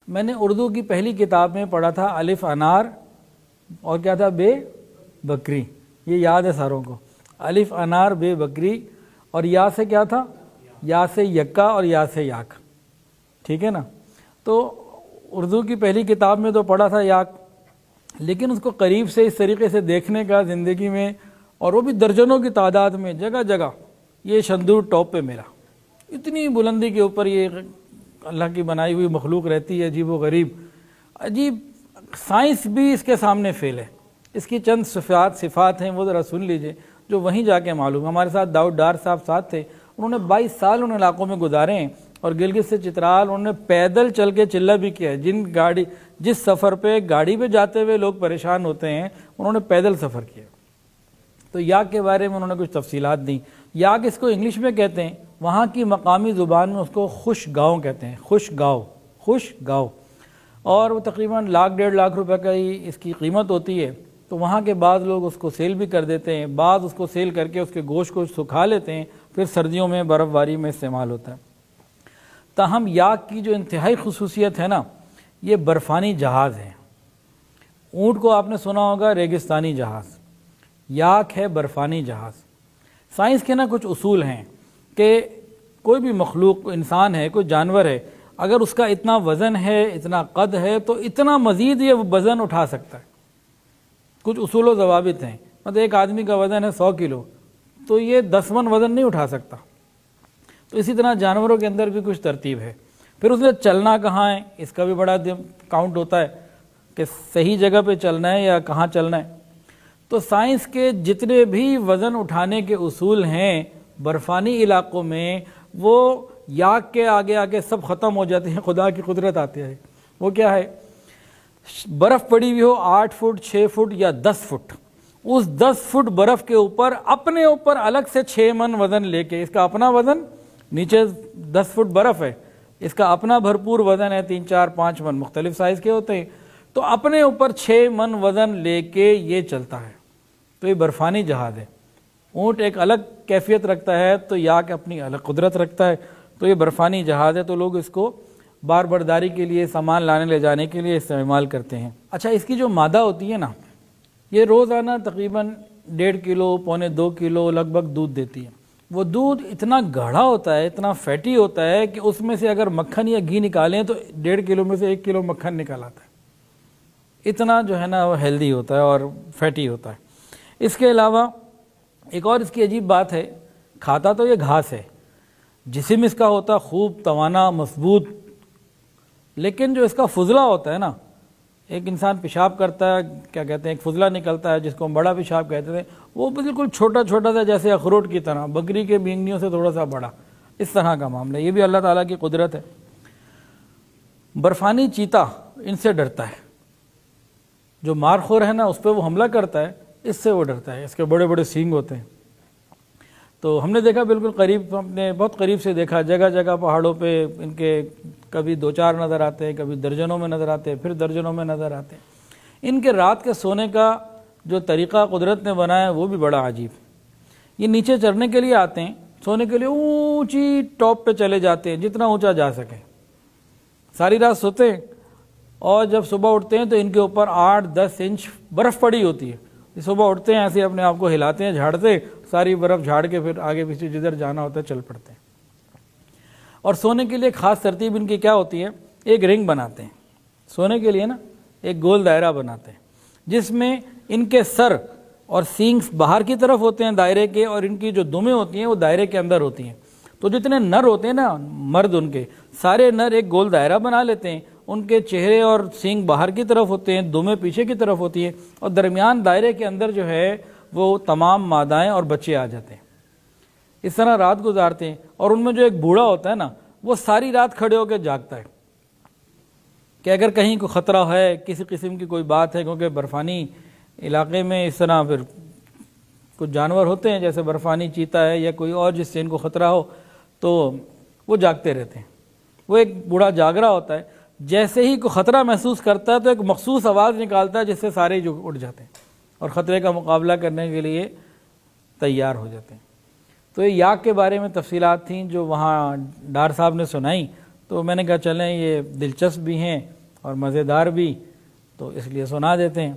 میں نے اردو کی پہلی کتاب میں پڑھا تھا الف انار اور کیا تھا بے بکری، یہ یاد ہے ساروں کو، الف انار بے بکری، اور یا سے کیا تھا، یا سے یکا اور یا سے یاک، ٹھیک ہے نا۔ تو اردو کی پہلی کتاب میں تو پڑھا تھا یاک، لیکن اس کو قریب سے اس طریقے سے دیکھنے کا زندگی میں، اور وہ بھی درجنوں کی تعداد میں، جگہ جگہ یہ شندور ٹاپ پہ میرا، اتنی بلندی کے اوپر یہ اللہ کی بنائی ہوئی مخلوق رہتی ہے، عجیب و غریب، عجیب، سائنس بھی اس کے سامنے فیل ہے۔ اس کی چند صفات ہیں، وہ ذرا سن لیجئے، جو وہیں جا کے معلوم۔ ہمارے ساتھ داؤد ڈار صاحب ساتھ تھے، انہوں نے 22 سال ان علاقوں میں گزارے ہیں، اور گلگت سے چترال انہوں نے پیدل چل کے چلہ بھی کیا ہے۔ جس سفر پہ گاڑی پہ جاتے ہوئے لوگ پریشان ہوتے ہیں، انہوں نے پیدل سفر کیا۔ تو یاک کے بارے میں انہوں نے کچھ تفصیلات دیں۔ یاک اس کو انگلش میں کہتے ہیں، وہاں کی مقامی زبان میں اس کو خوش گاؤں کہتے ہیں، خوش گاؤں، اور وہ تقریباً 1.5 لاکھ روپے کا ہی اس کی قیمت ہوتی ہے۔ تو وہاں کے بعض لوگ اس کو سیل بھی کر دیتے ہیں، بعض اس کو سیل کر کے اس کے گوشت کو سکھا لیتے ہیں، پھر سردیوں میں برف باری میں استعمال ہوتا ہے۔ تاہم یاک کی جو انتہائی خصوصیت ہے نا، یہ برفانی جہاز ہے۔ اونٹ کو آپ نے سنا ہوگا ریگستانی جہاز، یاک ہے برفانی جہاز۔ سائنس کے نا کچھ اصول ہیں کہ کوئی بھی مخلوق، انسان ہے، کوئی جانور ہے، اگر اس کا اتنا وزن ہے، اتنا قد ہے، تو اتنا مزید یہ وزن اٹھا سکتا ہے۔ کچھ اصول و ضوابط ہیں، مطلب ایک آدمی کا وزن ہے 100 کلو، تو یہ 10 من وزن نہیں اٹھا سکتا۔ تو اسی طرح جانوروں کے اندر بھی کچھ ترتیب ہے۔ پھر اس نے چلنا کہاں ہے، اس کا بھی بڑا کاؤنٹ ہوتا ہے کہ صحیح جگہ پہ چلنا ہے یا کہاں چلنا ہے۔ تو سائنس کے جتنے بھی وزن اٹھانے کے اصول ہیں برفانی علاقوں میں، وہ یاک کے آگے آگے سب ختم ہو جاتے ہیں، خدا کی قدرت آتی ہے۔ وہ کیا ہے، برف پڑی ہوئی ہو 8 فٹ 6 فٹ یا 10 فٹ، اس 10 فٹ برف کے اوپر اپنے اوپر الگ سے 6 من وزن لے کے، اس کا اپنا وزن، نیچے 10 فٹ برف ہے، اس کا اپنا بھرپور وزن ہے 3 4 5 من، مختلف سائز کے ہوتے ہیں، تو اپنے اوپر 6 من وزن لے کے یہ چلتا ہے۔ تو یہ برفانی جہاز ہے۔ اونٹ ایک الگ کیفیت رکھتا ہے، تو یاک اپنی الگ قدرت رکھتا ہے۔ تو یہ برفانی جہاز ہے، تو لوگ اس کو بار برداری کے لیے، سامان لانے لے جانے کے لیے استعمال کرتے ہیں۔ اچھا، اس کی جو مادہ ہوتی ہے نا، یہ روزانہ تقریباً 1.5 کلو پونے 2 کلو لگ بھگ دودھ دیتی ہے۔ وہ دودھ اتنا گاڑھا ہوتا ہے، اتنا فیٹی ہوتا ہے کہ اس میں سے اگر مکھن یا گھی نکالیں تو 1.5 کلو میں سے 1 کلو مکھن نکال آتا ہے۔ اتنا جو ہے نا وہ ہیلدی ہوتا ہے اور فیٹی ہوتا ہے۔ اس کے علاوہ ایک اور اس کی عجیب بات ہے، کھاتا تو یہ گھاس ہے، جسم اس کا ہوتا خوب توانا مضبوط، لیکن جو اس کا فضلہ ہوتا ہے نا، ایک انسان پیشاب کرتا ہے، کیا کہتے ہیں، ایک فضلہ نکلتا ہے جس کو ہم بڑا پیشاب کہتے ہیں، وہ بالکل چھوٹا چھوٹا سا، جیسے اخروٹ کی طرح، بکری کے بینگنیوں سے تھوڑا سا بڑا، اس طرح کا معاملہ۔ یہ بھی اللہ تعالیٰ کی قدرت ہے۔ برفانی چیتا ان سے ڈرتا ہے، جو مارخور ہے نا، اس پہ وہ حملہ کرتا ہے، اس سے وہ ڈرتا ہے، اس کے بڑے بڑے سینگ ہوتے ہیں۔ تو ہم نے دیکھا بالکل قریب، ہم نے بہت قریب سے دیکھا، جگہ جگہ پہاڑوں پہ ان کے کبھی 2 4 نظر آتے ہیں، کبھی درجنوں میں نظر آتے ہیں، پھر درجنوں میں نظر آتے ہیں۔ ان کے رات کے سونے کا جو طریقہ قدرت نے بنایا وہ بھی بڑا عجیب۔ یہ نیچے چرنے کے لیے آتے ہیں، سونے کے لیے اونچی ٹاپ پہ چلے جاتے ہیں، جتنا اونچا جا سکے، ساری رات سوتے ہیں، اور جب صبح اٹھتے ہیں تو ان کے اوپر 8-10 انچ برف پڑی ہوتی ہے۔ صبح اٹھتے ہیں، ایسے اپنے آپ کو ہلاتے ہیں، جھاڑتے، ساری برف جھاڑ کے پھر آگے پیچھے جدھر جانا ہوتا ہے چل پڑتے ہیں۔ اور سونے کے لیے خاص ترتیب ان کی کیا ہوتی ہے، ایک رنگ بناتے ہیں سونے کے لیے نا، ایک گول دائرہ بناتے ہیں، جس میں ان کے سر اور سینگز باہر کی طرف ہوتے ہیں دائرے کے، اور ان کی جو دمیں ہوتی ہیں وہ دائرے کے اندر ہوتی ہیں۔ تو جتنے نر ہوتے ہیں نا، مرد ان کے سارے نر ایک گول دائرہ بنا لیتے ہیں، ان کے چہرے اور سینگ باہر کی طرف ہوتے ہیں، دمیں پیچھے کی طرف ہوتی ہیں، اور درمیان دائرے کے اندر جو ہے وہ تمام مادائیں اور بچے آ جاتے ہیں۔ اس طرح رات گزارتے ہیں، اور ان میں جو ایک بوڑھا ہوتا ہے نا، وہ ساری رات کھڑے ہو کے جاگتا ہے کہ اگر کہیں کوئی خطرہ ہے، کسی قسم کی کوئی بات ہے، کیونکہ برفانی علاقے میں اس طرح پھر کچھ جانور ہوتے ہیں جیسے برفانی چیتا ہے یا کوئی اور جس سے ان کو خطرہ ہو، تو وہ جاگتے رہتے ہیں۔ وہ ایک بوڑھا جاگ رہا ہوتا ہے، جیسے ہی کوئی خطرہ محسوس کرتا ہے تو ایک مخصوص آواز نکالتا ہے، جس سے سارے جو اٹھ جاتے ہیں اور خطرے کا مقابلہ کرنے کے لیے تیار ہو جاتے ہیں۔ تو یہ یاک کے بارے میں تفصیلات تھیں جو وہاں ڈار صاحب نے سنائیں، تو تو میں نے کہا چلیں یہ دلچسپ بھی ہیں اور مزیدار بھی، تو اس لیے سنا دیتے ہیں۔